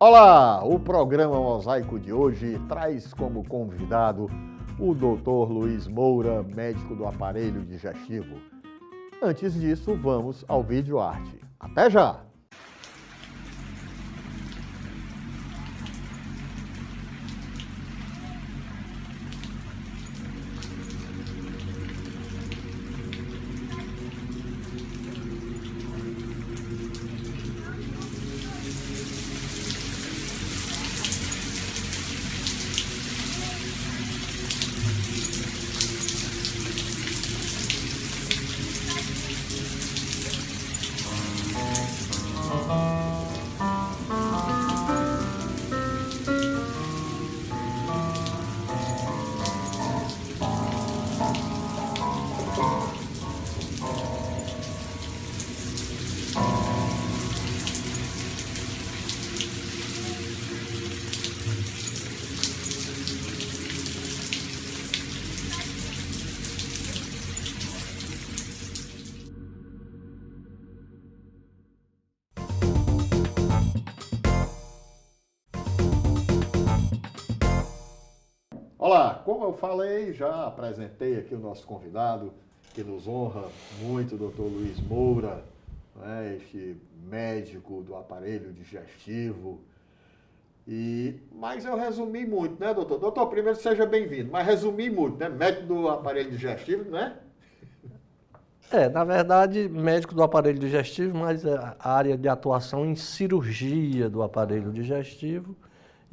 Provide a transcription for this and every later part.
Olá! O programa Mosaico de hoje traz como convidado o Dr. Luiz Moura, médico do aparelho digestivo. Antes disso, vamos ao vídeo arte. Até já! Olá, como eu falei, já apresentei aqui o nosso convidado, que nos honra muito, o Dr. Luiz Moura, né, este médico do aparelho digestivo. Mas eu resumi muito, né, doutor? Doutor, primeiro seja bem-vindo, mas resumi muito, né? Médico do aparelho digestivo, né? Na verdade, médico do aparelho digestivo, mas a área de atuação em cirurgia do aparelho digestivo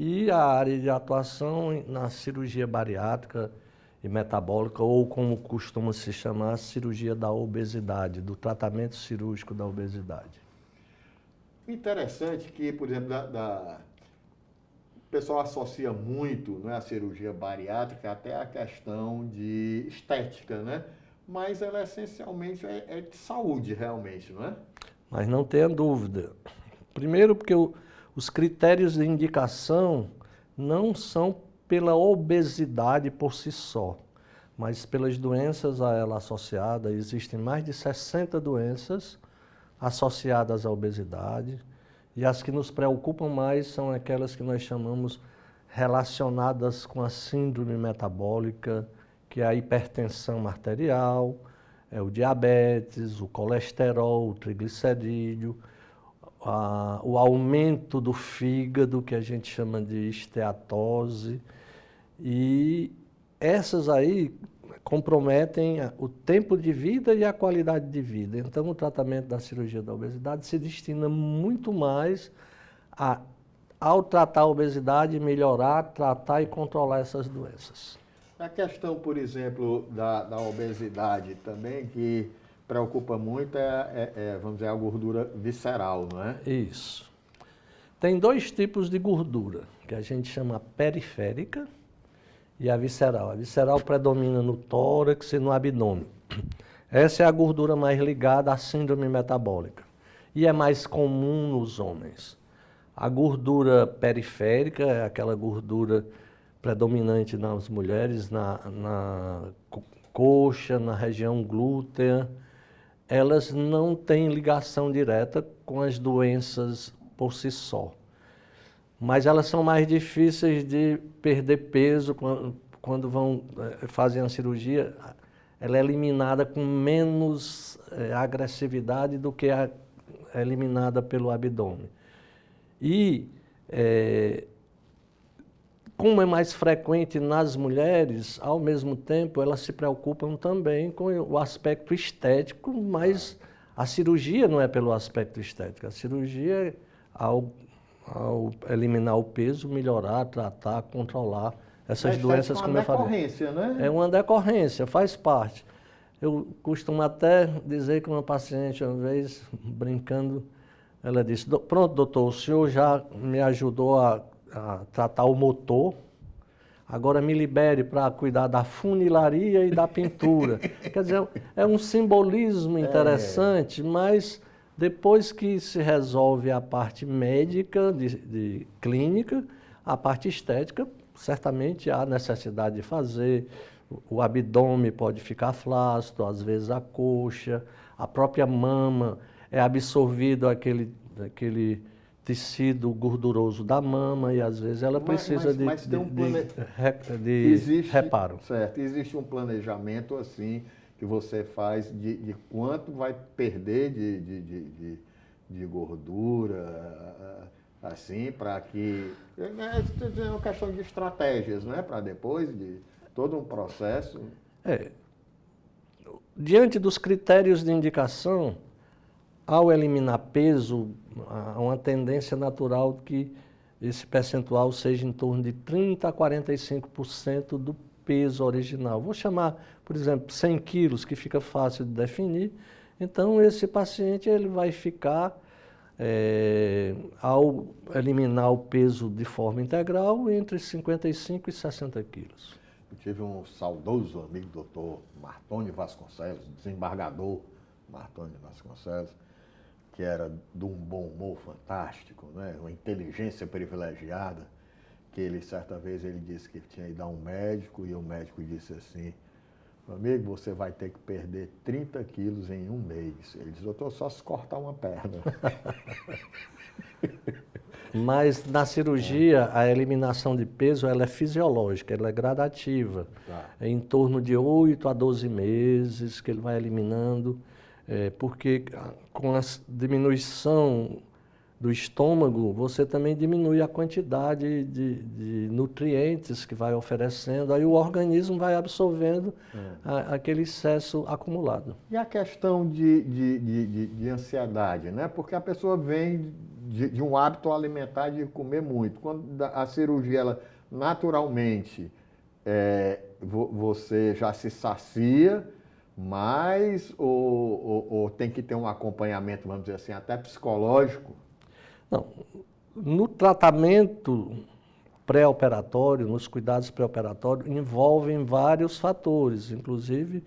e a área de atuação na cirurgia bariátrica e metabólica, ou como costuma se chamar, cirurgia da obesidade, do tratamento cirúrgico da obesidade. Interessante que, por exemplo, o pessoal associa muito, né, a cirurgia bariátrica até a questão de estética, né? Mas ela essencialmente é de saúde, realmente, não é? Mas não tenha dúvida. Primeiro porque os critérios de indicação não são pela obesidade por si só, mas pelas doenças a ela associadas. Existem mais de 60 doenças associadas à obesidade, e as que nos preocupam mais são aquelas que nós chamamos relacionadas com a síndrome metabólica, que é a hipertensão arterial, o diabetes, o colesterol, o triglicerídeo, o aumento do fígado, que a gente chama de esteatose, e essas aí comprometem o tempo de vida e a qualidade de vida. Então, o tratamento da cirurgia da obesidade se destina muito mais ao tratar a obesidade, melhorar, tratar e controlar essas doenças. A questão, por exemplo, da obesidade também, que preocupa muito, vamos dizer, a gordura visceral, não é? Isso. Tem dois tipos de gordura, que a gente chama periférica e a visceral. A visceral predomina no tórax e no abdômen. Essa é a gordura mais ligada à síndrome metabólica e é mais comum nos homens. A gordura periférica é aquela gordura predominante nas mulheres, na coxa, na região glútea. Elas não têm ligação direta com as doenças por si só. Mas elas são mais difíceis de perder peso quando fazem a cirurgia. Ela é eliminada com menos agressividade do que a eliminada pelo abdômen. Como é mais frequente nas mulheres, ao mesmo tempo elas se preocupam também com o aspecto estético, mas a cirurgia não é pelo aspecto estético. A cirurgia, ao eliminar o peso, melhorar, tratar, controlar essas doenças, como eu falei. É uma decorrência, né? É uma decorrência, faz parte. Eu costumo até dizer que uma paciente, uma vez, brincando, ela disse: pronto, doutor, o senhor já me ajudou a tratar o motor, agora me libere para cuidar da funilaria e da pintura. Quer dizer, é um simbolismo interessante, mas depois que se resolve a parte médica, de clínica, a parte estética, certamente há necessidade de fazer o abdômen pode ficar flácido, às vezes a coxa, a própria mama é absorvido aquele tecido gorduroso da mama e às vezes ela precisa Mas tem de reparo. Certo, existe um planejamento assim que você faz de quanto vai perder de gordura, assim, para que... É uma questão de estratégias, né? Para depois de todo um processo... Diante dos critérios de indicação, ao eliminar peso, há uma tendência natural que esse percentual seja em torno de 30% a 45% do peso original. Vou chamar, por exemplo, 100 quilos, que fica fácil de definir. Então, esse paciente ele vai ficar, ao eliminar o peso de forma integral, entre 55 e 60 quilos. Eu tive um saudoso amigo, doutor Martônio Vasconcelos, desembargador Martônio Vasconcelos, que era de um bom humor fantástico, né? Uma inteligência privilegiada, que ele, certa vez, ele disse que tinha ido a um médico, e o médico disse assim: meu amigo, você vai ter que perder 30 quilos em um mês. Ele disse: doutor, só se cortar uma perna. Mas na cirurgia, a eliminação de peso ela é fisiológica, ela é gradativa. Tá. É em torno de 8 a 12 meses que ele vai eliminando, porque com a diminuição do estômago, você também diminui a quantidade de nutrientes que vai oferecendo, aí o organismo vai absorvendo aquele excesso acumulado. E a questão de ansiedade, né? Porque a pessoa vem de um hábito alimentar de comer muito. Quando a cirurgia, ela, naturalmente, você já se sacia, mas ou tem que ter um acompanhamento, vamos dizer assim, até psicológico? Não, no tratamento pré-operatório, nos cuidados pré-operatórios, envolvem vários fatores, inclusive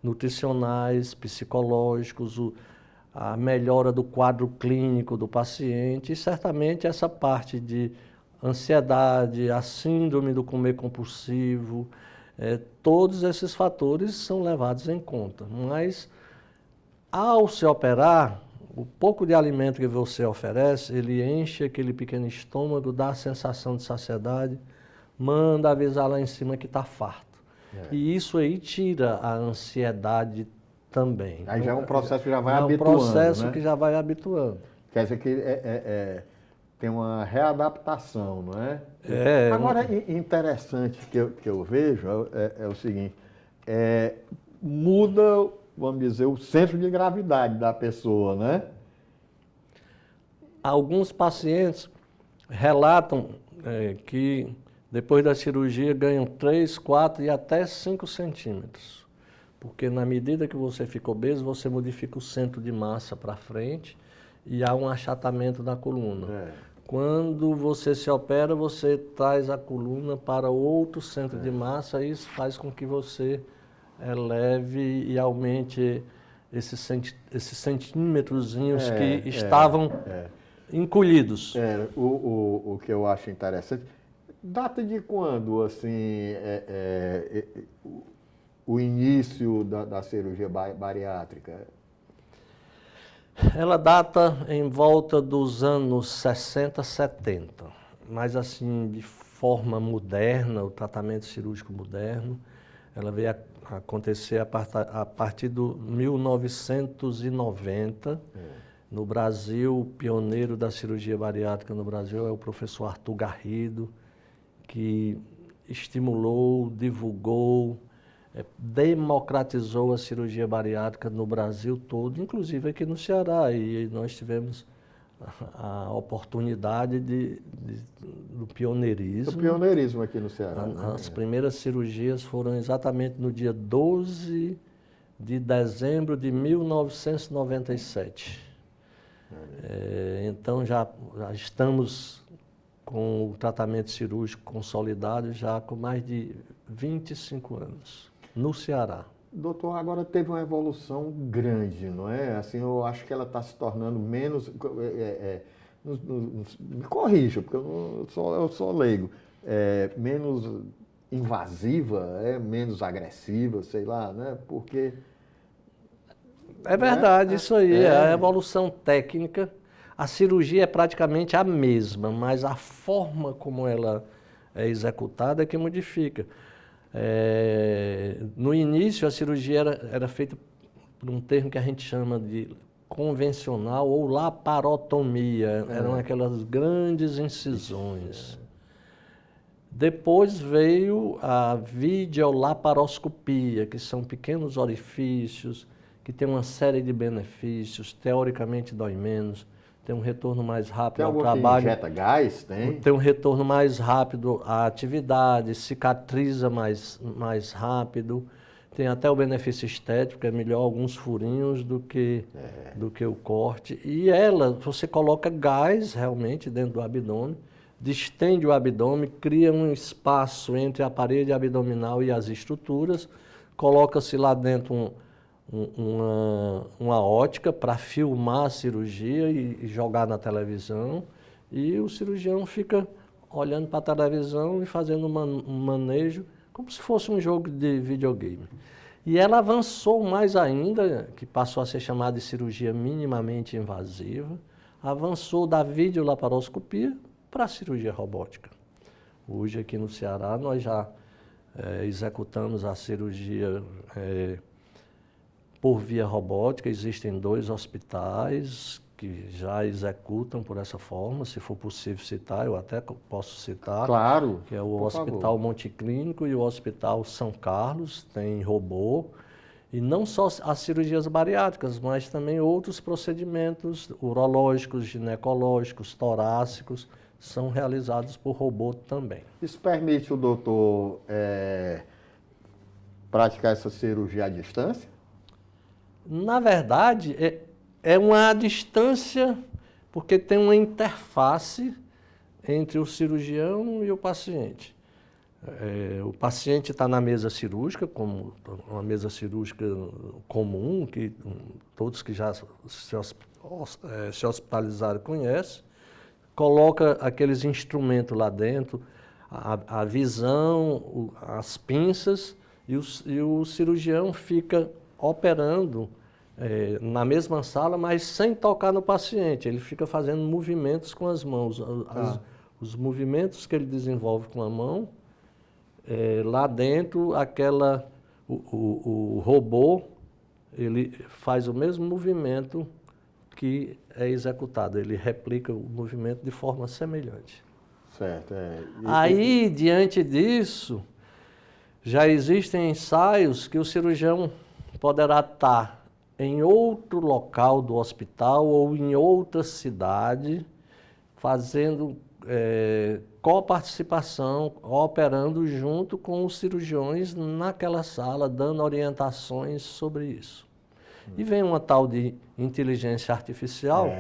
nutricionais, psicológicos, a melhora do quadro clínico do paciente e certamente essa parte de ansiedade, a síndrome do comer compulsivo, todos esses fatores são levados em conta. Mas ao se operar, o pouco de alimento que você oferece, ele enche aquele pequeno estômago, dá a sensação de saciedade, manda avisar lá em cima que está farto. E isso aí tira a ansiedade também. Aí já é um processo que já vai habituando, é um processo, né? que já vai habituando. Quer dizer que tem uma readaptação, não é? Agora, interessante que eu vejo é o seguinte, muda, vamos dizer, o centro de gravidade da pessoa, né? Alguns pacientes relatam que depois da cirurgia ganham 3, 4 e até 5 centímetros. Porque na medida que você fica obeso, você modifica o centro de massa para frente e há um achatamento da coluna. Quando você se opera, você traz a coluna para outro centro de massa e isso faz com que você eleve e aumente esses centímetrozinhos que estavam encolhidos. O que eu acho interessante, data de quando, assim, o início da cirurgia bariátrica? Ela data em volta dos anos 60, 70, mas assim, de forma moderna, o tratamento cirúrgico moderno, ela veio a acontecer a partir de 1990. No Brasil, o pioneiro da cirurgia bariátrica no Brasil é o professor Arthur Garrido, que estimulou, divulgou, democratizou a cirurgia bariátrica no Brasil todo, inclusive aqui no Ceará, e nós tivemos a oportunidade do pioneirismo. Do pioneirismo aqui no Ceará. As primeiras cirurgias foram exatamente no dia 12 de dezembro de 1997. Então já estamos com o tratamento cirúrgico consolidado já com mais de 25 anos. No Ceará. Doutor, agora teve uma evolução grande, não é? Assim, eu acho que ela está se tornando menos... me corrija, porque eu sou leigo. Menos invasiva, é menos agressiva, sei lá, né? Porque... É verdade, isso aí, é a É. evolução técnica. A cirurgia é praticamente a mesma, mas a forma como ela é executada é que modifica. No início, a cirurgia era feita por um termo que a gente chama de convencional ou laparotomia. Eram aquelas grandes incisões. Depois veio a videolaparoscopia, que são pequenos orifícios, que tem uma série de benefícios, teoricamente dói menos, tem um retorno mais rápido Tem ao alguma que trabalho, injeta gás? Tem? tem um retorno mais rápido à atividade, cicatriza mais rápido, tem até o benefício estético, é melhor alguns furinhos do que o corte. E ela, você coloca gás realmente dentro do abdômen, distende o abdômen, cria um espaço entre a parede abdominal e as estruturas, coloca-se lá dentro uma ótica para filmar a cirurgia e jogar na televisão, e o cirurgião fica olhando para a televisão e fazendo um manejo como se fosse um jogo de videogame. E ela avançou mais ainda, que passou a ser chamada de cirurgia minimamente invasiva, avançou da videolaparoscopia para a cirurgia robótica. Hoje aqui no Ceará nós já executamos a cirurgia por via robótica. Existem 2 hospitais que já executam por essa forma. Se for possível citar, eu até posso citar. Claro. Que é o por Hospital favor. Monte-Clínico e o Hospital São Carlos, tem robô. E não só as cirurgias bariátricas, mas também outros procedimentos urológicos, ginecológicos, torácicos, são realizados por robô também. Isso permite o doutor praticar essa cirurgia à distância? Na verdade, é uma distância, porque tem uma interface entre o cirurgião e o paciente. O paciente está na mesa cirúrgica, como uma mesa cirúrgica comum, que todos que já se hospitalizaram conhecem, coloca aqueles instrumentos lá dentro, a visão, as pinças, e o cirurgião fica operando na mesma sala, mas sem tocar no paciente. Ele fica fazendo movimentos com as mãos. Os movimentos que ele desenvolve com a mão, lá dentro, o robô, ele faz o mesmo movimento que é executado. Ele replica o movimento de forma semelhante. Certo. Aí, diante disso, já existem ensaios que o cirurgião poderá estar em outro local do hospital ou em outra cidade, fazendo coparticipação, operando junto com os cirurgiões naquela sala, dando orientações sobre isso. E vem uma tal de inteligência artificial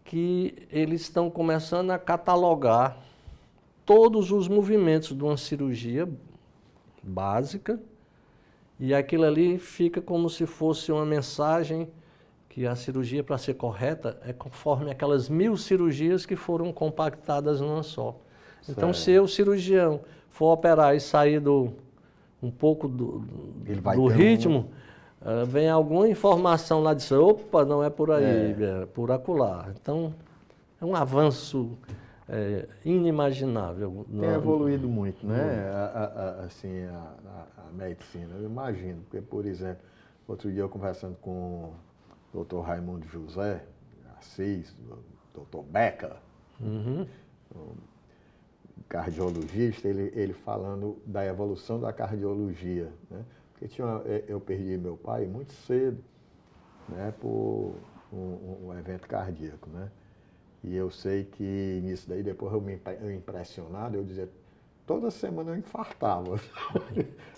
que eles estão começando a catalogar todos os movimentos de uma cirurgia básica, e aquilo ali fica como se fosse uma mensagem que a cirurgia, para ser correta, é conforme aquelas 1000 cirurgias que foram compactadas numa só. Então, se o cirurgião for operar e sair um pouco do ritmo, vem alguma informação lá de cima, opa, não é por aí, é por acolá. Então, é um avanço inimaginável. Tem evoluído muito, né? Assim, a medicina, eu imagino. Porque, por exemplo, outro dia eu conversando com o Dr. Raimundo José Assis, o Dr. Becker, o cardiologista, ele falando da evolução da cardiologia, né? Porque eu perdi meu pai muito cedo, né, por um evento cardíaco, né? E eu sei que nisso daí, depois eu impressionado, eu dizia, toda semana eu infartava.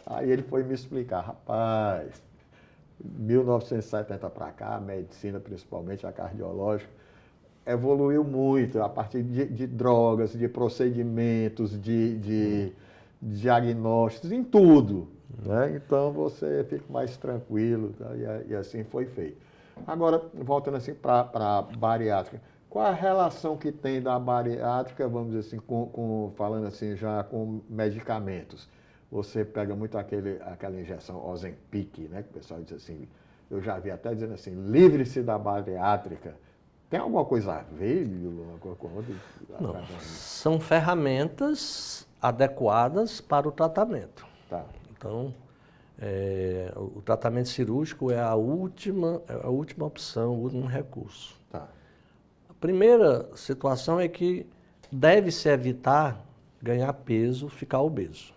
Aí ele foi me explicar, rapaz, 1970 para cá, a medicina, principalmente a cardiológica, evoluiu muito a partir de drogas, de procedimentos, de diagnósticos, em tudo, né? Então você fica mais tranquilo, tá? E assim foi feito. Agora, voltando assim para a bariátrica, Qual a relação que tem da bariátrica, vamos dizer assim, falando assim já com medicamentos? Você pega muito aquela injeção Ozempic, né? Que o pessoal diz assim, eu já vi até dizendo assim, livre-se da bariátrica. Tem alguma coisa a ver, com outra? Não, são ferramentas adequadas para o tratamento. Tá. Então, o tratamento cirúrgico é a última opção, o último recurso. Tá. A primeira situação é que deve-se evitar ganhar peso, ficar obeso.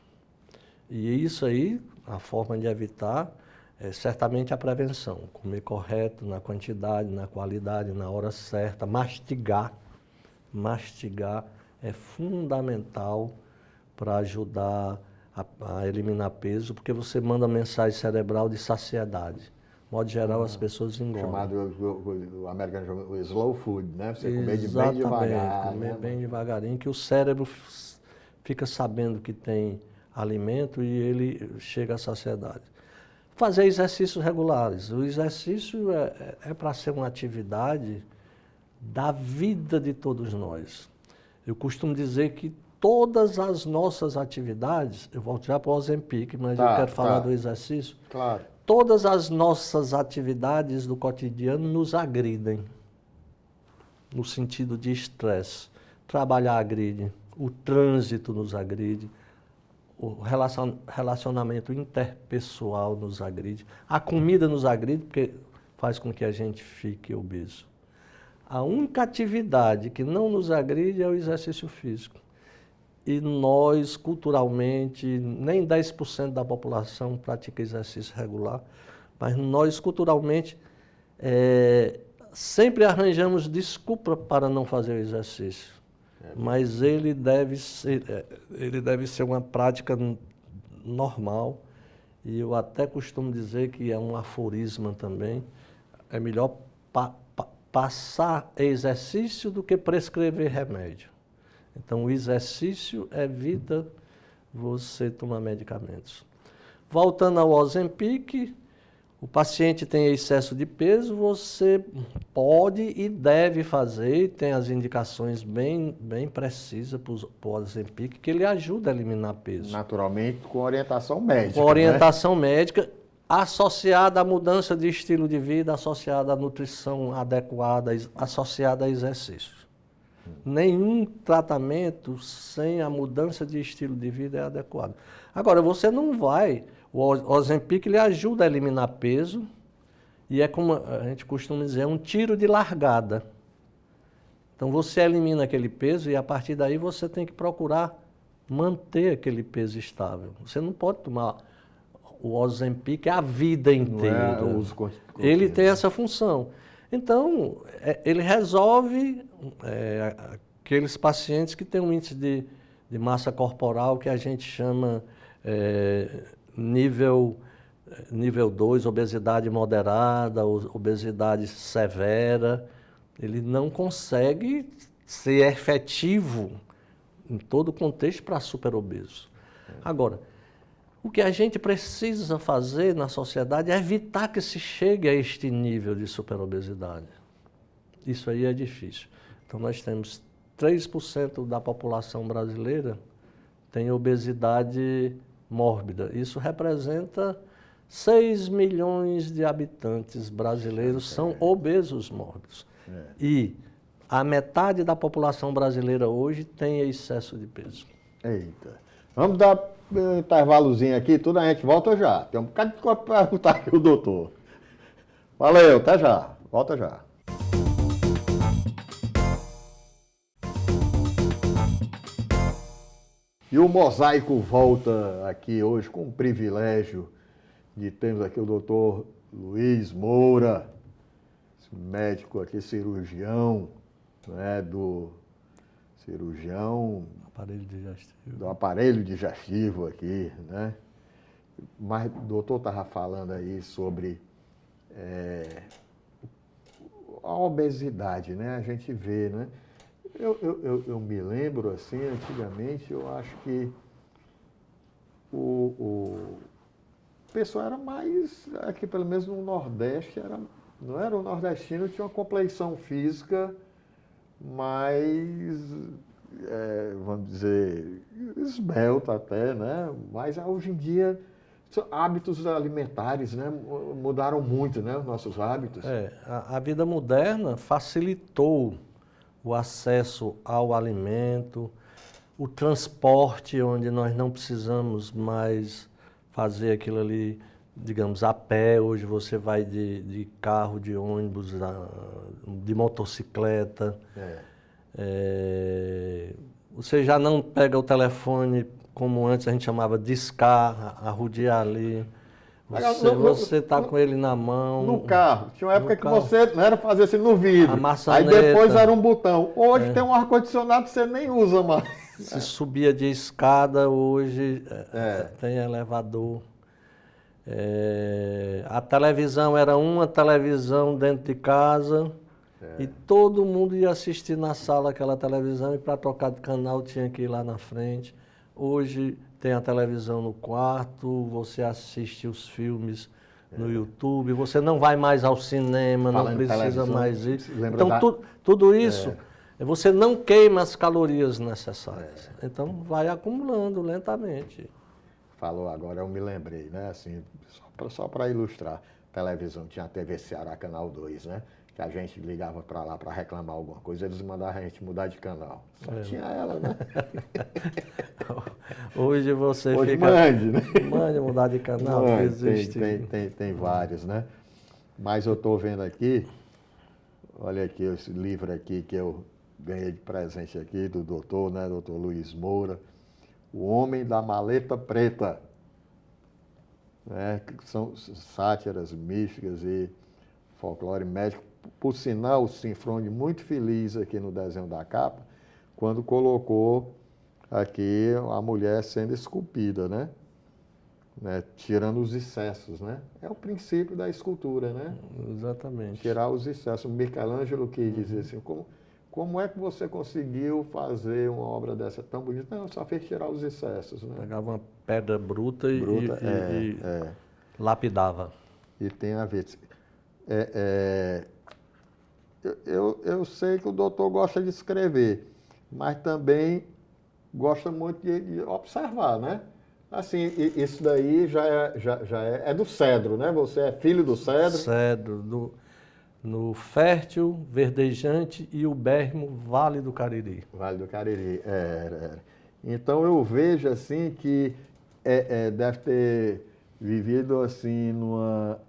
E isso aí, a forma de evitar é certamente a prevenção. Comer correto, na quantidade, na qualidade, na hora certa, mastigar. Mastigar é fundamental para ajudar a eliminar peso, porque você manda mensagem cerebral de saciedade. De modo geral, as pessoas engordam. Chamado, o americano chama o slow food, né? Você comer bem Exatamente, devagar. comer né? bem devagarinho, que o cérebro fica sabendo que tem alimento e ele chega à saciedade. Fazer exercícios regulares. O exercício é para ser uma atividade da vida de todos nós. Eu costumo dizer que todas as nossas atividades, eu volto já para o Ozempic, mas eu quero falar do exercício. Claro. Todas as nossas atividades do cotidiano nos agridem, no sentido de estresse. Trabalhar agride, o trânsito nos agride, o relacionamento interpessoal nos agride, a comida nos agride, porque faz com que a gente fique obeso. A única atividade que não nos agride é o exercício físico. E nós, culturalmente, nem 10% da população pratica exercício regular, mas nós, culturalmente, sempre arranjamos desculpa para não fazer o exercício. Mas ele deve ser uma prática normal, e eu até costumo dizer que é um aforisma também, é melhor passar exercício do que prescrever remédio. Então, o exercício evita você tomar medicamentos. Voltando ao Ozempic, o paciente tem excesso de peso, você pode e deve fazer, tem as indicações bem precisas para o Ozempic, que ele ajuda a eliminar peso. Naturalmente, com orientação médica. Com orientação médica, associada à mudança de estilo de vida, associada à nutrição adequada, associada a exercícios. Nenhum tratamento sem a mudança de estilo de vida é adequado. Agora, você não vai... O Ozempic ele ajuda a eliminar peso e é como a gente costuma dizer, é um tiro de largada. Então, você elimina aquele peso e a partir daí você tem que procurar manter aquele peso estável. Você não pode tomar o Ozempic a vida inteira. Não é uso ele tem essa função. Então, ele resolve aqueles pacientes que têm um índice de massa corporal que a gente chama nível 2, obesidade moderada, obesidade severa. Ele não consegue ser efetivo em todo o contexto para superobeso. Agora, o que a gente precisa fazer na sociedade é evitar que se chegue a este nível de superobesidade. Isso aí é difícil. Então, nós temos 3% da população brasileira tem obesidade mórbida. Isso representa 6 milhões de habitantes brasileiros são obesos mórbidos. E a metade da população brasileira hoje tem excesso de peso. Eita. Vamos dar um intervalozinho aqui, tudo a gente volta já. Tem um bocado de coisa para perguntar aqui o doutor. Valeu, até já. Volta já. E o Mosaico volta aqui hoje com o privilégio de termos aqui o doutor Luiz Moura, médico aqui, cirurgião, né, do aparelho digestivo aqui, né? Mas o doutor estava falando aí sobre a obesidade, né? A gente vê, né? Eu me lembro, assim, antigamente, eu acho que o pessoal era mais, aqui pelo menos no Nordeste, não era o nordestino, tinha uma complexão física mais, vamos dizer, esbelta até, né? Mas hoje em dia, hábitos alimentares, né? Mudaram muito, né? Os nossos hábitos. A vida moderna facilitou o acesso ao alimento, o transporte, onde nós não precisamos mais fazer aquilo ali, digamos, a pé. Hoje você vai de carro, de ônibus, de motocicleta. Você já não pega o telefone como antes a gente chamava discar, arrodear ali. Você está com ele na mão. No carro. Tinha uma época que você não era fazer assim no vidro. A maçaneta. Aí depois era um botão. Hoje tem um ar-condicionado que você nem usa mais. Se subia de escada, hoje tem elevador. A televisão era uma televisão dentro de casa e todo mundo ia assistir na sala aquela televisão e para trocar de canal tinha que ir lá na frente. Hoje tem a televisão no quarto, você assiste os filmes no YouTube, você não vai mais ao cinema, não precisa mais ir. Então, tudo isso, você não queima as calorias necessárias. Então, vai acumulando lentamente. Falou agora, eu me lembrei, né? Assim, só para ilustrar, televisão, tinha a TV Ceará, Canal 2, né? Que a gente ligava para lá para reclamar alguma coisa, eles mandavam a gente mudar de canal. Só tinha ela, né? Hoje você Hoje fica... mande, né? Mande mudar de canal, não existe. Tem vários, né? Mas eu estou vendo aqui, olha aqui, esse livro aqui que eu ganhei de presente aqui do doutor, né? Doutor Luiz Moura, O Homem da Maleta Preta. Né? São sátiras místicas e folclore médico. Por sinal, o Sinfrone muito feliz aqui no desenho da capa, quando colocou aqui a mulher sendo esculpida, né? Tirando os excessos, né? É o princípio da escultura, né? Exatamente. Tirar os excessos. O Michelangelo que dizia assim, como é que você conseguiu fazer uma obra dessa tão bonita? Não, só fez tirar os excessos, né? Pegava uma pedra bruta e lapidava. E tem a ver. Eu sei que o doutor gosta de escrever, mas também gosta muito de observar, né? Assim, isso daí já é do cedro, né? Você é filho do cedro. Cedro, no fértil, verdejante e ubérrimo Vale do Cariri. Vale do Cariri, Então eu vejo assim que deve ter vivido assim numa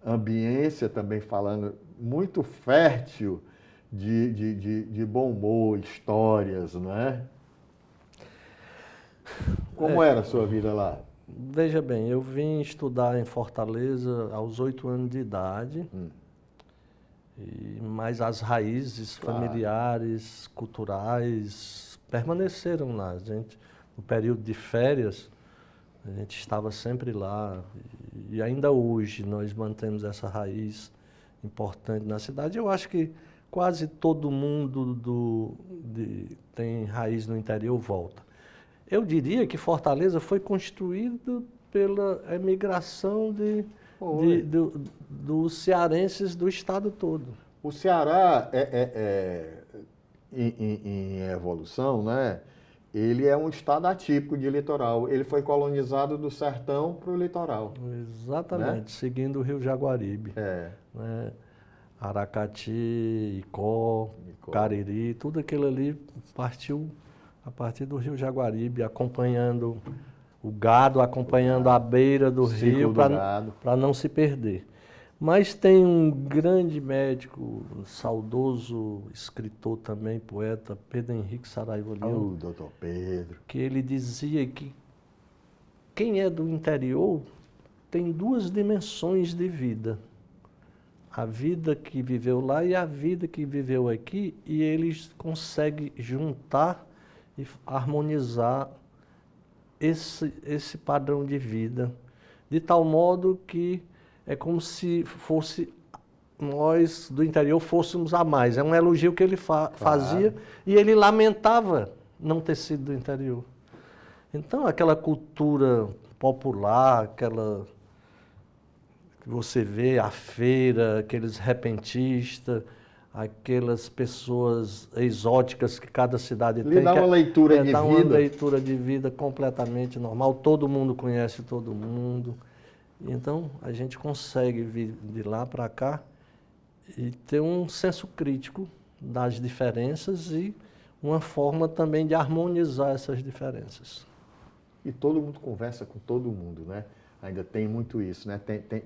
ambiência, também falando, muito fértil de bom humor, histórias, né? Como era a sua vida lá? Veja bem, eu vim estudar em Fortaleza aos 8 anos de idade, mas as raízes familiares, culturais, permaneceram lá. A gente, no período de férias, a gente estava sempre lá e ainda hoje nós mantemos essa raiz importante na cidade. Eu acho que quase todo mundo tem raiz no interior volta. Eu diria que Fortaleza foi construído pela emigração dos cearenses do estado todo. O Ceará em evolução, né? Ele é um estado atípico de litoral. Ele foi colonizado do sertão para o litoral. Exatamente, né? Seguindo o Rio Jaguaribe. Né? Aracati, Icó, Cariri, tudo aquilo ali partiu a partir do Rio Jaguaribe, acompanhando o gado, acompanhando a beira do rio para não se perder. Mas tem um grande médico, saudoso escritor também, poeta, Pedro Henrique Saraiva Leão, doutor Pedro, que ele dizia que quem é do interior tem duas dimensões de vida. A vida que viveu lá e a vida que viveu aqui, e eles conseguem juntar e harmonizar esse padrão de vida, de tal modo que é como se fosse nós do interior fôssemos a mais. É um elogio que ele fazia e ele lamentava não ter sido do interior. Então, aquela cultura popular, aquela que você vê, a feira, aqueles repentistas, aquelas pessoas exóticas que cada cidade Lhe tem. dá uma leitura de dá vida. uma leitura de vida completamente normal, todo mundo conhece todo mundo. Então, a gente consegue vir de lá para cá e ter um senso crítico das diferenças e uma forma também de harmonizar essas diferenças. E todo mundo conversa com todo mundo, né? Ainda tem muito isso, né?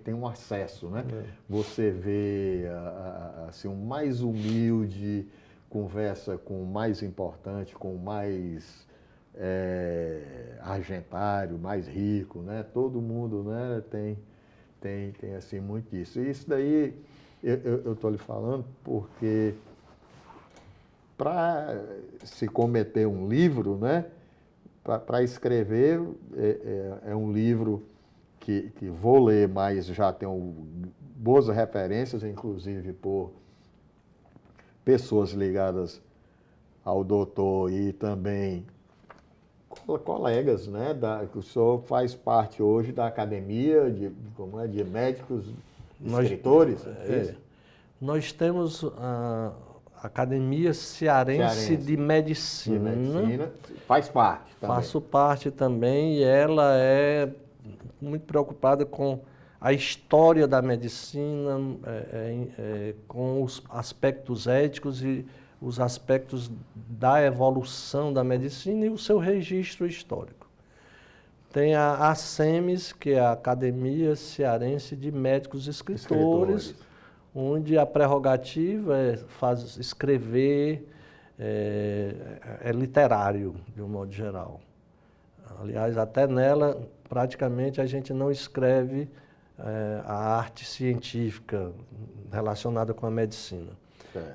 Tem um acesso, né? Você vê assim, o mais humilde conversa com o mais importante, com o mais argentário, mais rico, né? Todo mundo, né? Tem assim muito isso. E isso daí eu estou lhe falando porque para se cometer um livro, né? Para escrever é um livro que vou ler, mas já tenho boas referências, inclusive por pessoas ligadas ao doutor e também colegas, né? Que o senhor faz parte hoje da academia de médicos escritores. Nós temos a Academia Cearense de Medicina. Faz parte também. Faço parte também e ela é muito preocupada com a história da medicina, com os aspectos éticos e os aspectos da evolução da medicina e o seu registro histórico. Tem a ACEMES, que é a Academia Cearense de Médicos Escritores, onde a prerrogativa é escrever, é literário, de um modo geral. Aliás, até nela, praticamente, a gente não escreve a arte científica relacionada com a medicina.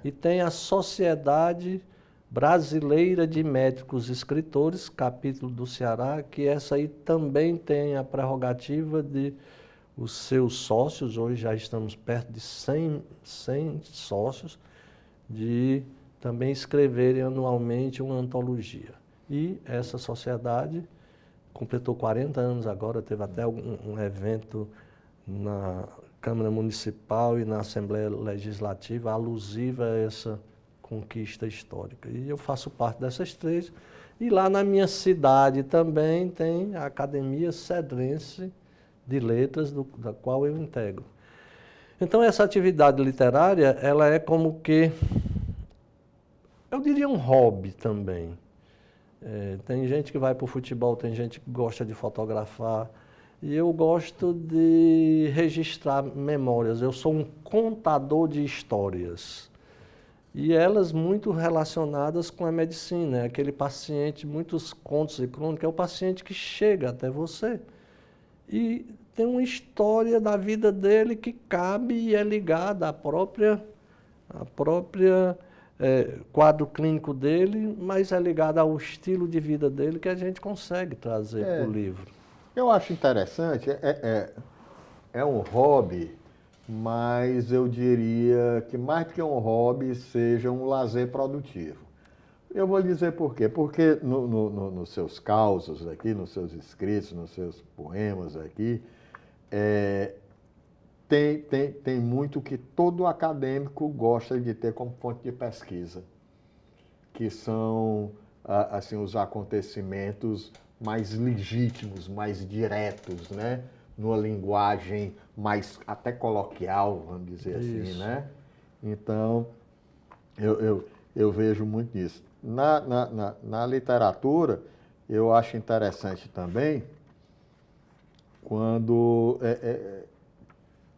E tem a Sociedade Brasileira de Médicos Escritores, capítulo do Ceará, que essa aí também tem a prerrogativa de os seus sócios, hoje já estamos perto de 100 sócios, de também escreverem anualmente uma antologia. E essa sociedade completou 40 anos agora, teve até um evento na Câmara Municipal e na Assembleia Legislativa alusiva a essa conquista histórica. E eu faço parte dessas três. E lá na minha cidade também tem a Academia Cedrense de Letras, da qual eu integro. Então essa atividade literária, ela é como que, eu diria um hobby também. Tem gente que vai para o futebol, tem gente que gosta de fotografar, e eu gosto de registrar memórias. Eu sou um contador de histórias, e elas muito relacionadas com a medicina. Aquele paciente, muitos contos e crônicas, é o paciente que chega até você e tem uma história da vida dele que cabe e é ligada à própria quadro clínico dele, mas é ligada ao estilo de vida dele que a gente consegue trazer para o livro. Eu acho interessante, é um hobby, mas eu diria que mais do que um hobby, seja um lazer produtivo. Eu vou dizer por quê. Porque nos seus causos aqui, nos seus escritos, nos seus poemas aqui, tem muito que todo acadêmico gosta de ter como fonte de pesquisa, que são assim, os acontecimentos mais legítimos, mais diretos, né? Numa linguagem mais até coloquial, vamos dizer assim, né? Então, eu vejo muito isso. Na literatura, eu acho interessante também quando,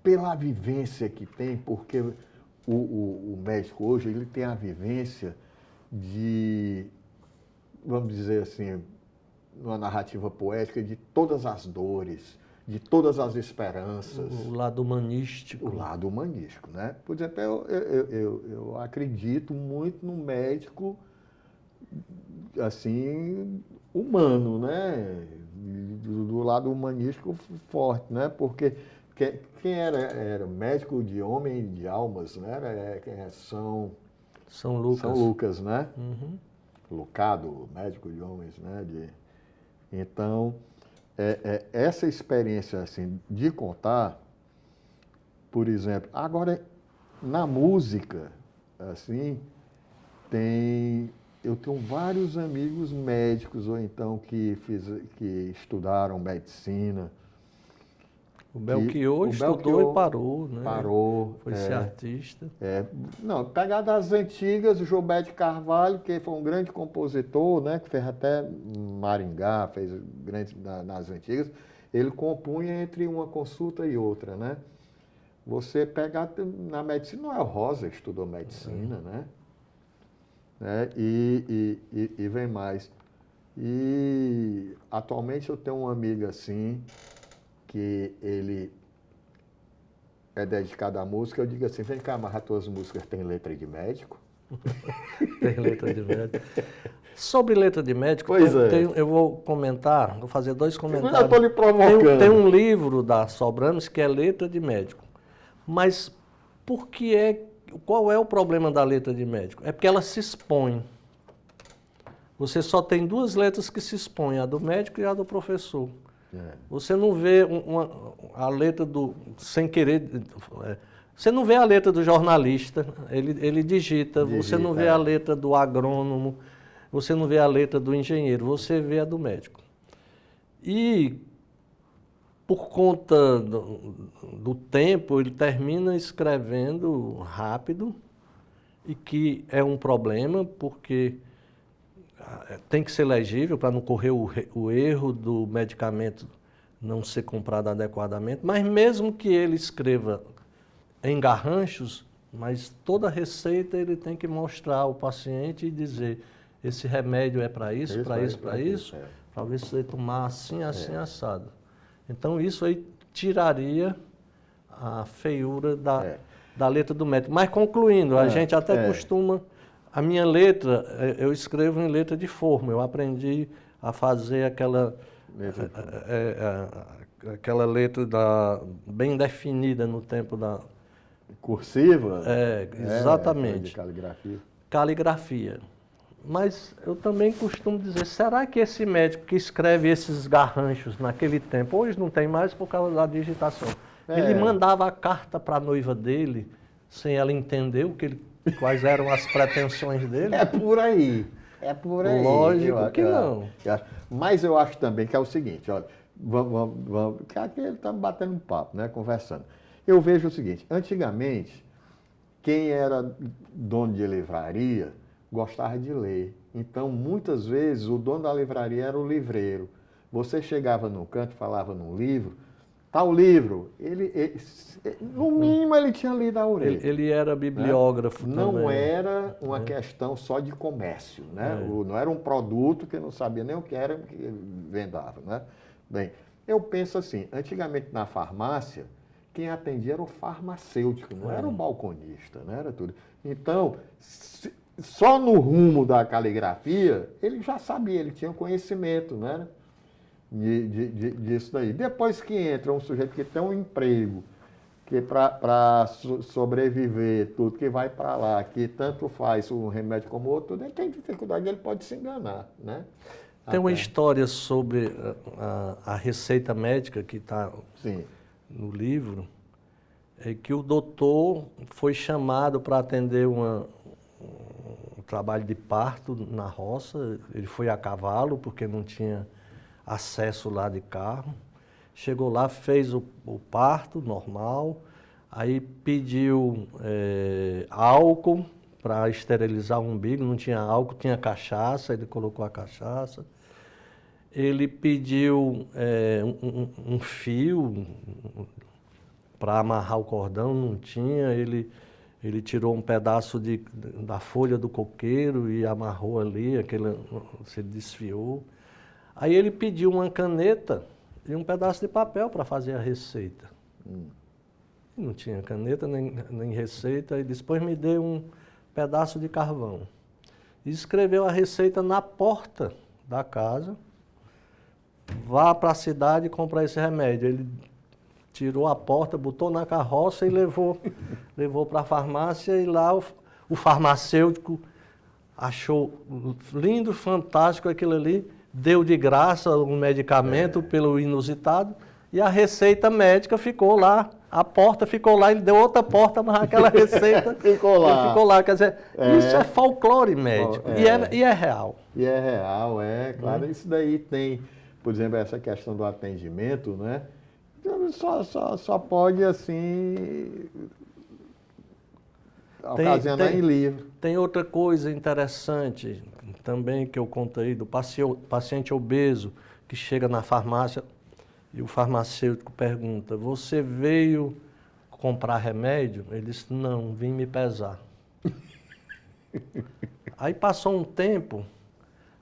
pela vivência que tem, porque o médico hoje ele tem a vivência de, vamos dizer assim, numa narrativa poética, de todas as dores, de todas as esperanças. O lado humanístico. O lado humanístico, né? Por exemplo, eu acredito muito no médico, assim, humano, né? Do lado humanístico forte, né? Porque quem era médico de homem e de almas, né? São Lucas. São Lucas, né? Uhum. Lucado, médico de homens, né? Então, essa experiência assim, de contar, por exemplo, agora na música, assim, eu tenho vários amigos médicos, ou então que estudaram medicina. O Belchior estudou e parou, né? Parou. Foi ser artista. Não, pegar das antigas, o Gilberto Carvalho, que foi um grande compositor, né? Que fez até Maringá, fez grandes nas antigas. Ele compunha entre uma consulta e outra, né? Você pegar na medicina, Noel Rosa estudou medicina, né? E vem mais. E atualmente eu tenho um amigo assim, que ele é dedicado à música. Eu digo assim, vem cá, mas as tuas músicas têm letra de médico? Tem letra de médico. Sobre letra de médico, eu vou comentar, vou fazer 2 comentários. Eu estou lhe provocando. Tem um livro da Sobranos que é letra de médico. Mas qual é o problema da letra de médico? É porque ela se expõe. Você só tem 2 letras que se expõem, a do médico e a do professor. Você não vê a letra do, sem querer, você não vê a letra do jornalista, ele digita, você não vê a letra do agrônomo, você não vê a letra do engenheiro, você vê a do médico. E, por conta do tempo, ele termina escrevendo rápido, e que é um problema, porque tem que ser legível para não correr o erro do medicamento não ser comprado adequadamente, mas mesmo que ele escreva em garranchos, mas toda receita ele tem que mostrar ao paciente e dizer, esse remédio é para isso, para isso, para isso, para ver se você tomar assim, assim, assado. Então isso aí tiraria a feiura da letra do médico. Mas concluindo, a gente até costuma... A minha letra, eu escrevo em letra de forma. Eu aprendi a fazer aquela letra bem definida no tempo da... Cursiva? Exatamente. De caligrafia. Caligrafia. Mas eu também costumo dizer, será que esse médico que escreve esses garranchos naquele tempo, hoje não tem mais por causa da digitação, ele mandava a carta para a noiva dele, sem ela entender quais eram as pretensões dele? É por aí. Lógico que não. Mas eu acho também que é o seguinte, olha, vamos, que aqui estamos batendo um papo, né, conversando. Eu vejo o seguinte, antigamente, quem era dono de livraria gostava de ler. Então, muitas vezes, o dono da livraria era o livreiro. Você chegava num canto, falava num livro, tal livro, no mínimo ele tinha lido a orelha. Ele era bibliógrafo, né? Não era uma questão só de comércio, né? Não era um produto que não sabia nem o que era que vendava, né? Bem, eu penso assim, antigamente na farmácia, quem atendia era o farmacêutico, não era o balconista, não era tudo. Então, só no rumo da caligrafia, ele já sabia, ele tinha conhecimento, né? Disso daí. Depois que entra um sujeito que tem um emprego, que para sobreviver, tudo que vai para lá, que tanto faz um remédio como outro, ele tem dificuldade, ele pode se enganar, né? Tem uma história sobre a receita médica que está no livro, é que o doutor foi chamado para atender um trabalho de parto na roça, ele foi a cavalo, porque não tinha acesso lá de carro, chegou lá, fez o parto normal, aí pediu álcool para esterilizar o umbigo, não tinha álcool, tinha cachaça, ele colocou a cachaça. Ele pediu um fio para amarrar o cordão, não tinha, ele tirou um pedaço da folha do coqueiro e amarrou ali, se desfiou. Aí ele pediu uma caneta e um pedaço de papel para fazer a receita. Não tinha caneta nem receita, e depois me deu um pedaço de carvão. E escreveu a receita na porta da casa. Vá para a cidade comprar esse remédio. Ele tirou a porta, botou na carroça e levou para a farmácia, e lá o farmacêutico achou lindo, fantástico aquilo ali, deu de graça um medicamento pelo inusitado, e a receita médica ficou lá A porta ficou lá, ele deu outra porta, mas aquela receita ficou lá. Ele ficou lá. Quer dizer, isso é folclore médico. E é real. E é real, claro. Isso daí tem, por exemplo, essa questão do atendimento, né? Só pode, assim, ocasionar em livro. Tem outra coisa interessante também que eu contei do paciente obeso que chega na farmácia e o farmacêutico pergunta: você veio comprar remédio? Ele disse: não, vim me pesar. Aí passou um tempo,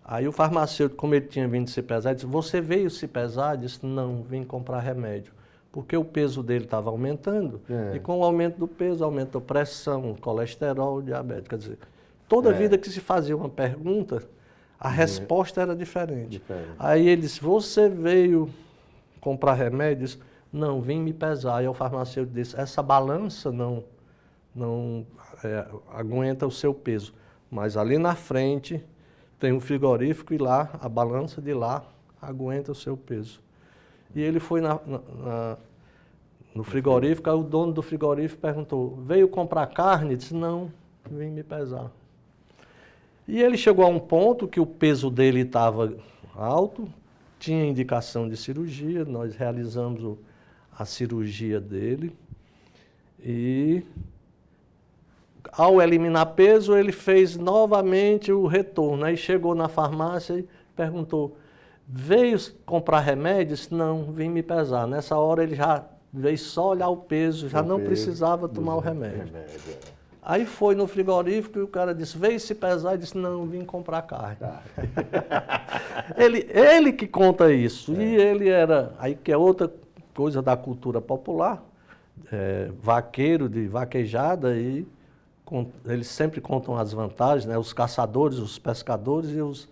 aí o farmacêutico, como ele tinha vindo se pesar, disse: você veio se pesar? Ele disse: não, vim comprar remédio. Porque o peso dele estava aumentando, e com o aumento do peso, aumenta a pressão, colesterol, diabetes. Quer dizer, toda vida que se fazia uma pergunta, a resposta era diferente. Aí ele disse: você veio comprar remédio? Disse: não, vim me pesar. Aí o farmacêutico disse: essa balança não aguenta o seu peso. Mas ali na frente tem um frigorífico e lá, a balança de lá aguenta o seu peso. E ele foi no frigorífico, aí o dono do frigorífico perguntou: veio comprar carne? Disse: não, vim me pesar. E ele chegou a um ponto que o peso dele estava alto, tinha indicação de cirurgia, nós realizamos a cirurgia dele e ao eliminar peso ele fez novamente o retorno. Aí chegou na farmácia e perguntou: veio comprar remédios? Não, vim me pesar. Nessa hora ele já veio só olhar o peso, já não precisava tomar o remédio. Aí foi no frigorífico e o cara disse: veio se pesar? E disse: não, vim comprar carne. Ele que conta isso. E ele era, aí que é outra coisa da cultura popular, vaqueiro de vaquejada, e eles sempre contam as vantagens, né? Os caçadores, os pescadores e os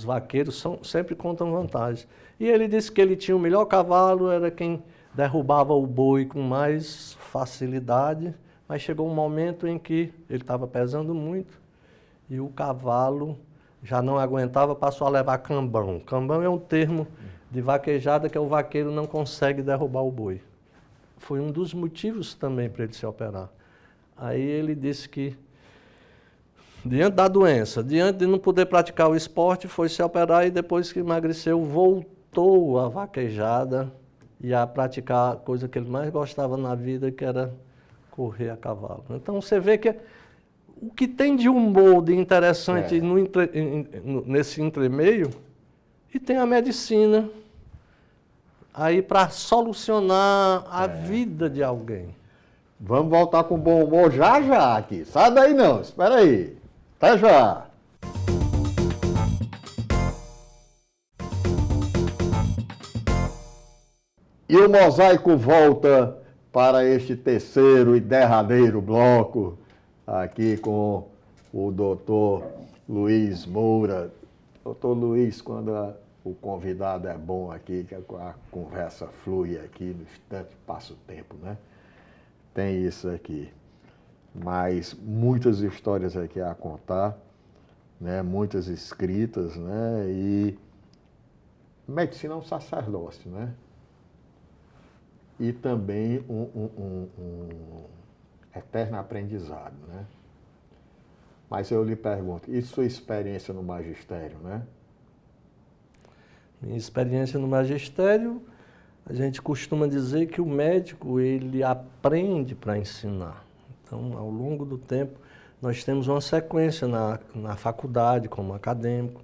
vaqueiros sempre contam vantagens. E ele disse que ele tinha o melhor cavalo, era quem derrubava o boi com mais facilidade, mas chegou um momento em que ele estava pesando muito e o cavalo já não aguentava, passou a levar cambão. Cambão é um termo de vaquejada que o vaqueiro não consegue derrubar o boi. Foi um dos motivos também para ele se operar. Aí ele disse que, diante da doença, diante de não poder praticar o esporte, foi se operar e depois que emagreceu, voltou à vaquejada e a praticar a coisa que ele mais gostava na vida, que era correr a cavalo. Então você vê que o que tem de humor, de interessante nesse entremeio, e tem a medicina aí para solucionar a vida de alguém. Vamos voltar com bom humor já aqui. Sai daí não, espera aí. Até já. E o Mosaico volta para este terceiro e derradeiro bloco, aqui com o doutor Luiz Moura. Doutor Luiz, quando o convidado é bom aqui, que a conversa flui aqui, no instante passa o tempo, né? Tem isso aqui. Mas muitas histórias aqui a contar, né? Muitas escritas, né? E medicina é um sacerdócio, né? E também um eterno aprendizado, né? Mas eu lhe pergunto, e sua experiência no magistério, né? Minha experiência no magistério, a gente costuma dizer que o médico, ele aprende para ensinar. Então, ao longo do tempo, nós temos uma sequência na faculdade, como acadêmico.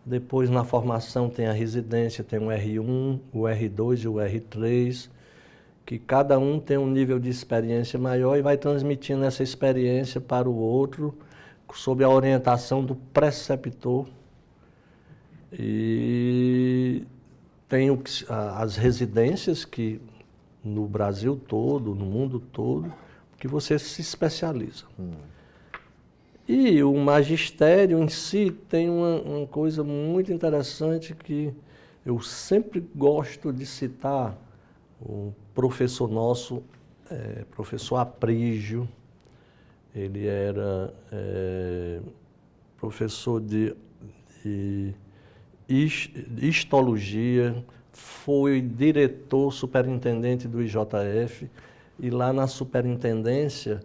Depois, na formação, tem a residência, tem o R1, o R2 e o R3, que cada um tem um nível de experiência maior e vai transmitindo essa experiência para o outro, sob a orientação do preceptor. E tem as residências que no Brasil todo, no mundo todo, que você se especializa. E o magistério em si tem uma coisa muito interessante que eu sempre gosto de citar. O professor nosso, professor Aprígio, ele era professor de histologia, foi diretor, superintendente do IJF E lá na superintendência,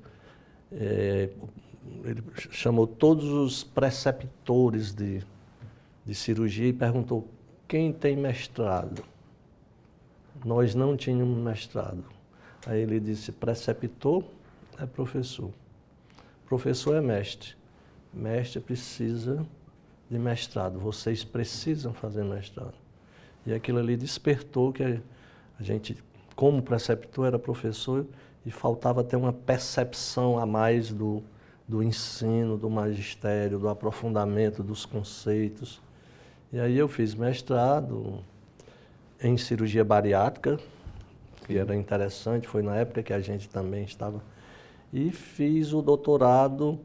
ele chamou todos os preceptores de cirurgia e perguntou quem tem mestrado. Nós não tínhamos mestrado. Aí ele disse, preceptor é professor. Professor é mestre. Mestre precisa de mestrado. Vocês precisam fazer mestrado. E aquilo ali despertou que a gente, como preceptor, era professor e faltava ter uma percepção a mais do ensino, do magistério, do aprofundamento dos conceitos. E aí eu fiz mestrado em cirurgia bariátrica, que era interessante, foi na época que a gente também estava, e fiz o doutorado,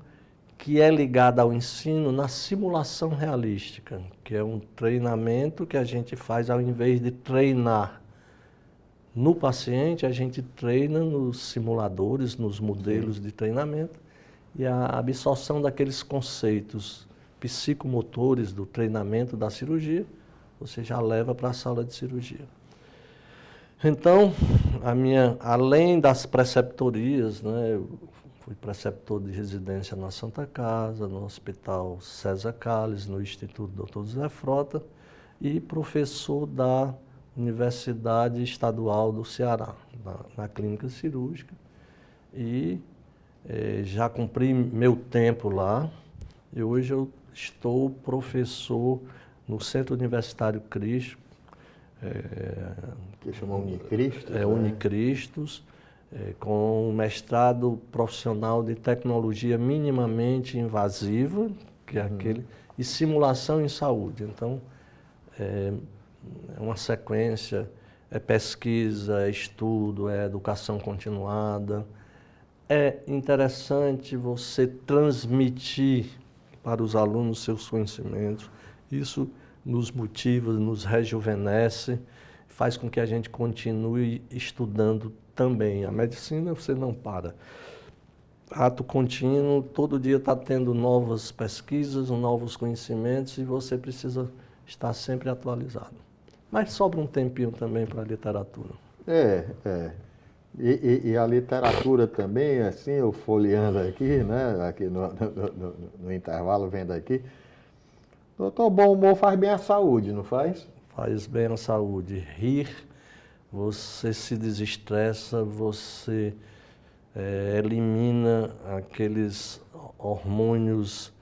que é ligado ao ensino na simulação realística, que é um treinamento que a gente faz ao invés de treinar no paciente, a gente treina nos simuladores, nos modelos de treinamento, e a absorção daqueles conceitos psicomotores do treinamento da cirurgia, você já leva para a sala de cirurgia. Então, além das preceptorias, né, eu fui preceptor de residência na Santa Casa, no Hospital César Calles, no Instituto Dr. José Frota, e professor da Universidade Estadual do Ceará, na clínica cirúrgica. E já cumpri meu tempo lá, e hoje eu estou professor no Centro Universitário Cristo, que chama Unicristos. Né? Unicristos, com mestrado profissional de tecnologia minimamente invasiva, que é aquele, e simulação em saúde. Então, é uma sequência, é pesquisa, é estudo, é educação continuada. É interessante você transmitir para os alunos seus conhecimentos. Isso nos motiva, nos rejuvenesce, faz com que a gente continue estudando também. A medicina você não para. Ato contínuo, todo dia está tendo novas pesquisas, novos conhecimentos e você precisa estar sempre atualizado. Mas sobra um tempinho também para a literatura. E a literatura também, assim, eu folheando aqui, né, aqui no intervalo, vendo aqui, doutor, bom humor faz bem à saúde, não faz? Faz bem à saúde. Rir, você se desestressa, você elimina aqueles hormônios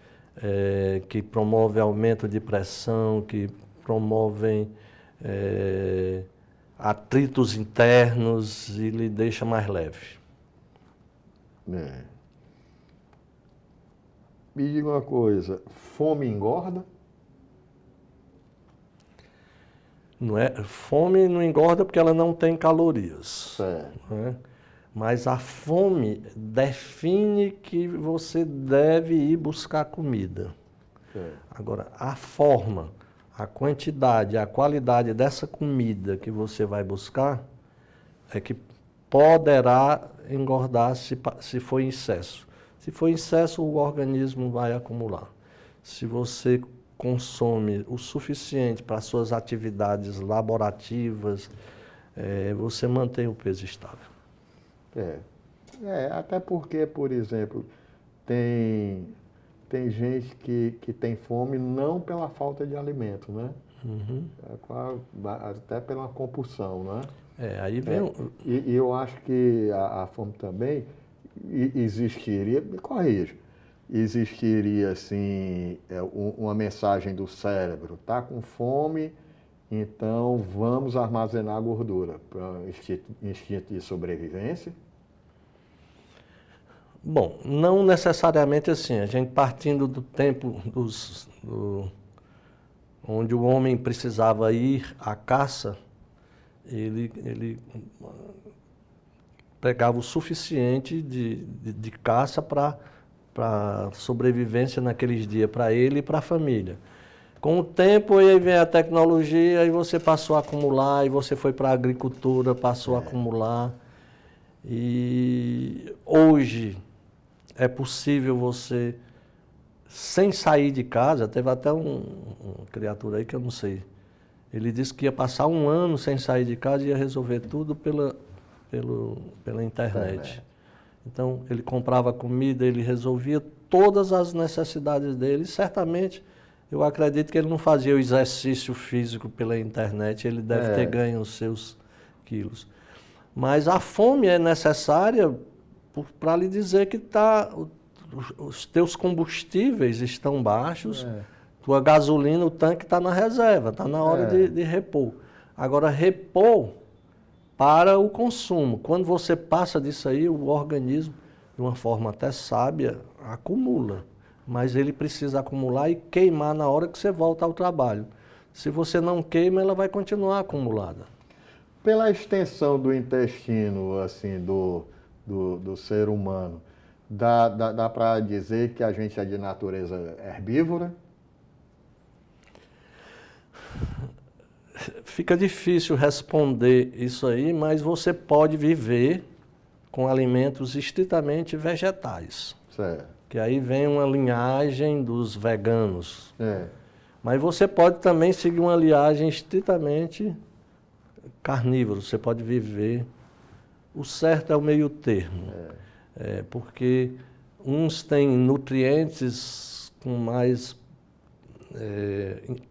que promovem aumento de pressão, que promovem atritos internos e lhe deixa mais leve. Me diga uma coisa, fome engorda? Não é? Fome não engorda porque ela não tem calorias. Certo. Né? Mas a fome define que você deve ir buscar comida. Certo. Agora, a forma, a quantidade, a qualidade dessa comida que você vai buscar é que poderá engordar se for em excesso. Se for em excesso, o organismo vai acumular. Se você consome o suficiente para suas atividades laborativas, você mantém o peso estável. Até porque, por exemplo, tem gente que tem fome não pela falta de alimento, né? Uhum. Até pela compulsão, né? Aí vem e eu acho que a fome também existiria, me corrija, existiria assim uma mensagem do cérebro, tá com fome, então vamos armazenar gordura para instinto de sobrevivência? Bom, não necessariamente assim. A gente partindo do tempo onde o homem precisava ir à caça, ele pegava o suficiente de caça para sobrevivência naqueles dias, para ele e para a família. Com o tempo, aí vem a tecnologia, aí você passou a acumular, e você foi para a agricultura, passou a acumular. E hoje é possível você, sem sair de casa, teve até uma criatura aí que eu não sei, ele disse que ia passar 1 ano sem sair de casa e ia resolver tudo pela internet. Então, ele comprava comida, ele resolvia todas as necessidades dele. Certamente, eu acredito que ele não fazia o exercício físico pela internet, ele deve ter ganho os seus quilos. Mas a fome é necessária para lhe dizer que os teus combustíveis estão baixos, tua gasolina, o tanque está na reserva, está na hora de repor. Agora, repor para o consumo. Quando você passa disso aí, o organismo, de uma forma até sábia, acumula. Mas ele precisa acumular e queimar na hora que você volta ao trabalho. Se você não queima, ela vai continuar acumulada. Pela extensão do intestino, assim, do ser humano, dá para dizer que a gente é de natureza herbívora? Fica difícil responder isso aí, mas você pode viver com alimentos estritamente vegetais. Certo. Que aí vem uma linhagem dos veganos. Mas você pode também seguir uma linhagem estritamente carnívora. Você pode viver. O certo é o meio termo. Porque uns têm nutrientes com mais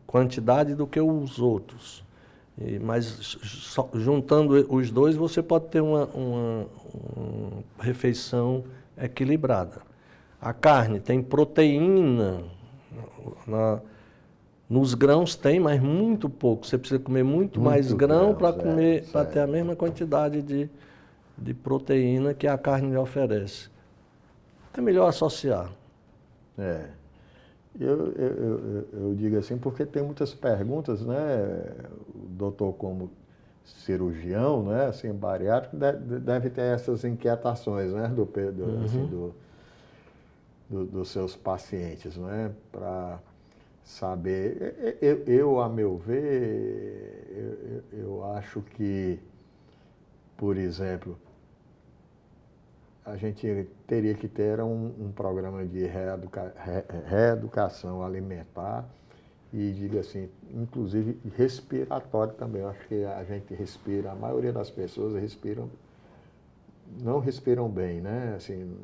quantidade do que os outros. Mas juntando os dois, você pode ter uma refeição equilibrada. A carne tem proteína, nos grãos tem, mas muito pouco. Você precisa comer muito mais grão para ter a mesma quantidade de proteína que a carne lhe oferece. É melhor associar. Eu digo assim porque tem muitas perguntas, né? O doutor, como cirurgião, né? Assim, bariátrico, deve ter essas inquietações, né? Dos seus pacientes, né? Para saber. A meu ver, eu acho que, por exemplo, a gente teria que ter um programa de reeducação alimentar e, diga assim, inclusive respiratório também. Eu acho que a gente respira, a maioria das pessoas não respiram bem, né? Assim,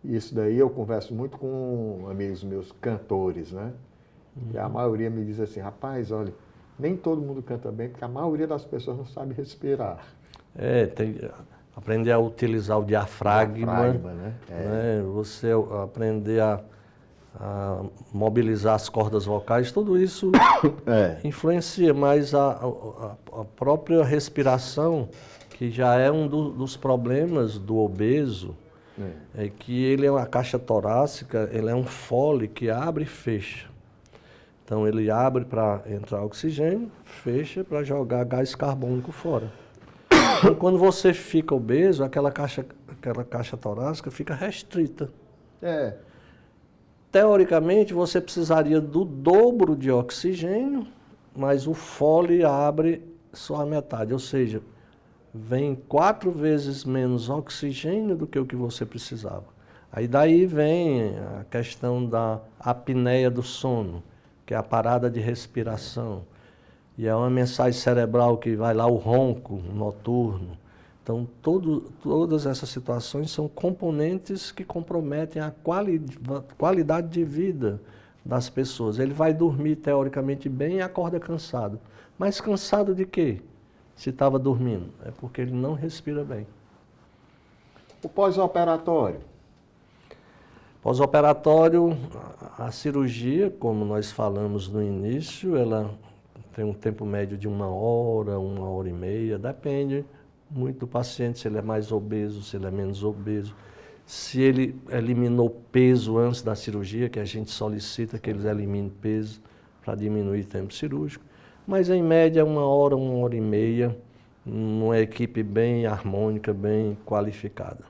isso daí eu converso muito com amigos meus cantores, né? E a maioria me diz assim, rapaz, olha, nem todo mundo canta bem, porque a maioria das pessoas não sabe respirar. Tem aprender a utilizar o diafragma, né? Você aprender a mobilizar as cordas vocais, tudo isso influencia, mas a própria respiração, que já é um dos problemas do obeso, é que ele é uma caixa torácica, ele é um fole que abre e fecha. Então ele abre para entrar oxigênio, fecha para jogar gás carbônico fora. Então, quando você fica obeso, aquela caixa torácica fica restrita. Teoricamente, você precisaria do dobro de oxigênio, mas o fole abre só a metade, ou seja, vem 4 vezes menos oxigênio do que o que você precisava. Aí daí vem a questão da apneia do sono, que é a parada de respiração. E é uma mensagem cerebral que vai lá, o ronco noturno. Então, todas essas situações são componentes que comprometem a qualidade de vida das pessoas. Ele vai dormir, teoricamente, bem e acorda cansado. Mas cansado de quê? Se estava dormindo. É porque ele não respira bem. O pós-operatório? Pós-operatório, a cirurgia, como nós falamos no início, ela tem um tempo médio de 1 hora, 1h30, depende muito do paciente, se ele é mais obeso, se ele é menos obeso. Se ele eliminou peso antes da cirurgia, que a gente solicita que eles eliminem peso para diminuir o tempo cirúrgico. Mas em média 1 hora, 1h30, numa equipe bem harmônica, bem qualificada.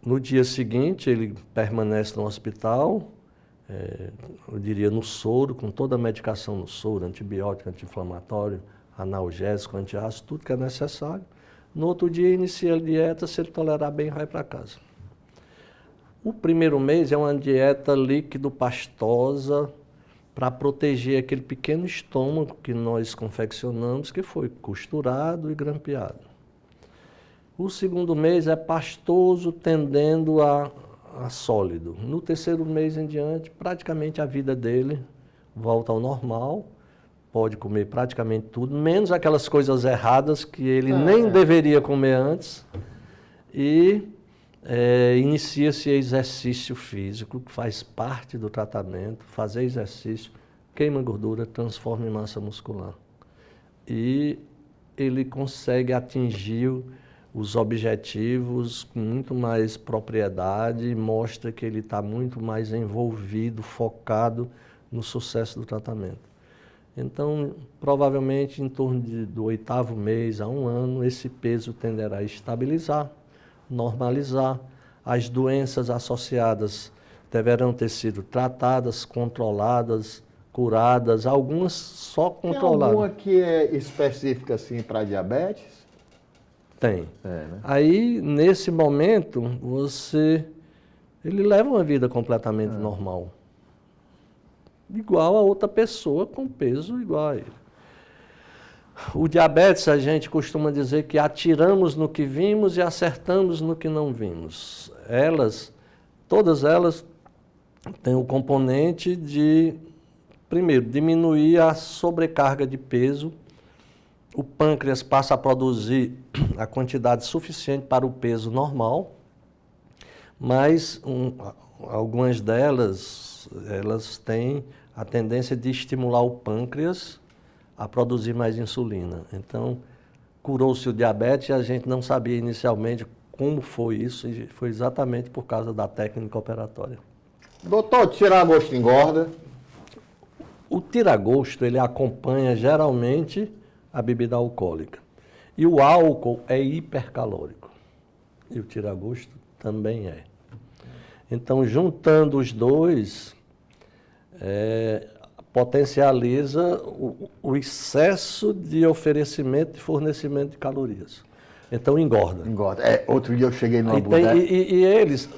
No dia seguinte, ele permanece no hospital, eu diria no soro, com toda a medicação no soro, antibiótico, anti-inflamatório, analgésico, antiácido, tudo que é necessário. No outro dia, inicia a dieta, se ele tolerar bem, vai para casa. O primeiro mês é uma dieta líquido-pastosa, para proteger aquele pequeno estômago que nós confeccionamos, que foi costurado e grampeado. O segundo mês é pastoso, tendendo a sólido. No terceiro mês em diante, praticamente a vida dele volta ao normal, pode comer praticamente tudo, menos aquelas coisas erradas que ele nem deveria comer antes, e inicia-se exercício físico, que faz parte do tratamento. Fazer exercício queima gordura, transforma em massa muscular. E ele consegue atingir os objetivos com muito mais propriedade e mostra que ele está muito mais envolvido, focado no sucesso do tratamento. Então, provavelmente em torno do 8º mês a 1 ano, esse peso tenderá a estabilizar, normalizar. As doenças associadas deverão ter sido tratadas, controladas, curadas, algumas só controladas. Tem alguma que é específica assim para diabetes? Tem. Né? Aí, nesse momento, ele leva uma vida completamente normal. Igual a outra pessoa com peso igual a ele. O diabetes, a gente costuma dizer que atiramos no que vimos e acertamos no que não vimos. Todas elas têm o componente de, primeiro, diminuir a sobrecarga de peso. O pâncreas passa a produzir a quantidade suficiente para o peso normal, mas algumas delas, elas têm a tendência de estimular o pâncreas a produzir mais insulina. Então, curou-se o diabetes e a gente não sabia inicialmente como foi isso, e foi exatamente por causa da técnica operatória. Doutor, tiragosto engorda? O tiragosto, ele acompanha geralmente a bebida alcoólica. E o álcool é hipercalórico. E o tiragosto também é. Então, juntando os dois, potencializa o excesso de oferecimento e fornecimento de calorias. Então, engorda. Engorda. Outro dia eu cheguei numa bodega. E eles,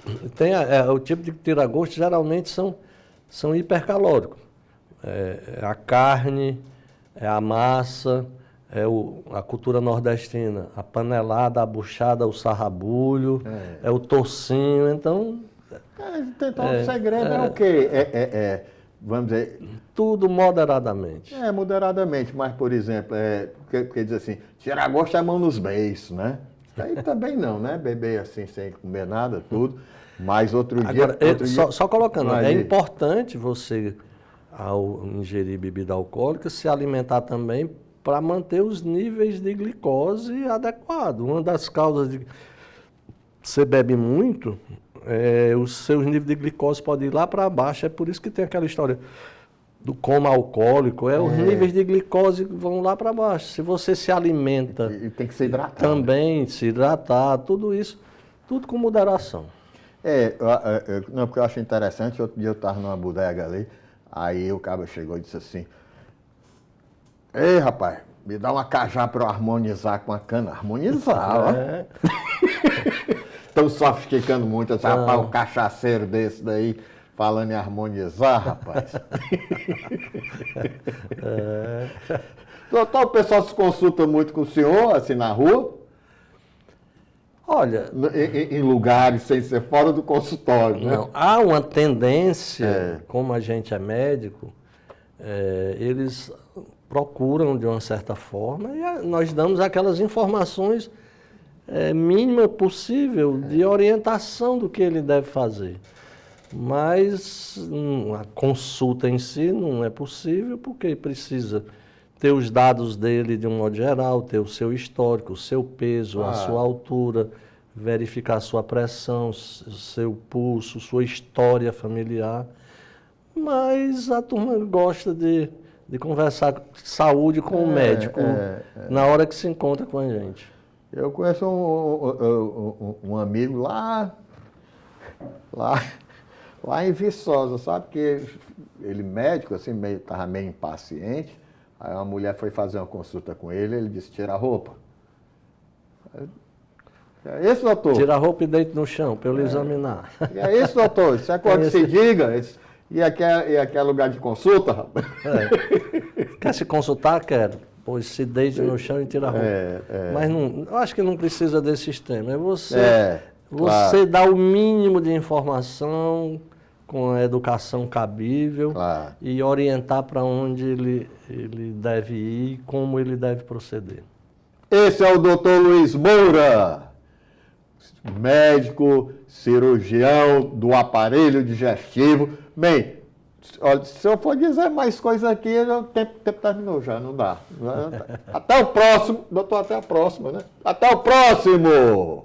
o tipo de tiragosto geralmente são hipercalóricos. A carne, a massa, a cultura nordestina, a panelada, a buchada, o sarrabulho, o tocinho. Então, o segredo é o quê? Vamos dizer... Tudo moderadamente. Moderadamente, mas, por exemplo, porque diz assim, tiragosto é mão nos beiços, né? Aí também não, né? Beber assim, sem comer nada, tudo. Mas outro dia... Só colocando, é importante você, ao ingerir bebida alcoólica, se alimentar também para manter os níveis de glicose adequados. Uma das causas de você bebe muito, os seus níveis de glicose podem ir lá para baixo. É por isso que tem aquela história do coma alcoólico. Os níveis de glicose vão lá para baixo. Se você se alimenta... E tem que se hidratar. Também, se hidratar, tudo isso, tudo com moderação. Não, porque eu acho interessante, outro dia eu estava numa bodega ali, aí o cara chegou e disse assim, ei, rapaz, me dá uma cajá para eu harmonizar com a cana. Harmonizar, ó. Estão sofisticando muito, rapaz, um cachaceiro desse daí, falando em harmonizar, rapaz. Doutor, o pessoal se consulta muito com o senhor, assim, na rua? Olha... Em lugares sem ser fora do consultório, né? Não, há uma tendência, como a gente é médico, eles procuram de uma certa forma e nós damos aquelas informações mínima possível de orientação do que ele deve fazer. Mas a consulta em si não é possível porque precisa ter os dados dele de um modo geral, ter o seu histórico, o seu peso, a sua altura, verificar a sua pressão, o seu pulso, sua história familiar. Mas a turma gosta de conversar de saúde com o médico na hora que se encontra com a gente. Eu conheço um amigo lá em Viçosa, sabe? Que ele médico, assim, estava meio impaciente. Aí uma mulher foi fazer uma consulta com ele disse, tira a roupa. É isso, doutor? Tira a roupa e deita no chão para eu lhe examinar. É isso, doutor? Isso é coisa que se diga? E aqui é lugar de consulta, rapaz? Quer se consultar? Quero. Pois se deite no chão e tira a roupa. Mas não, eu acho que não precisa desse sistema. É você, claro. dar o mínimo de informação com a educação cabível e orientar para onde ele deve ir, como ele deve proceder. Esse é o Dr. Luiz Moura, médico, cirurgião do aparelho digestivo. Bem, olha, se eu for dizer mais coisas aqui, o tempo terminou já, não dá. Até o próximo, doutor, até a próxima, né? Até o próximo!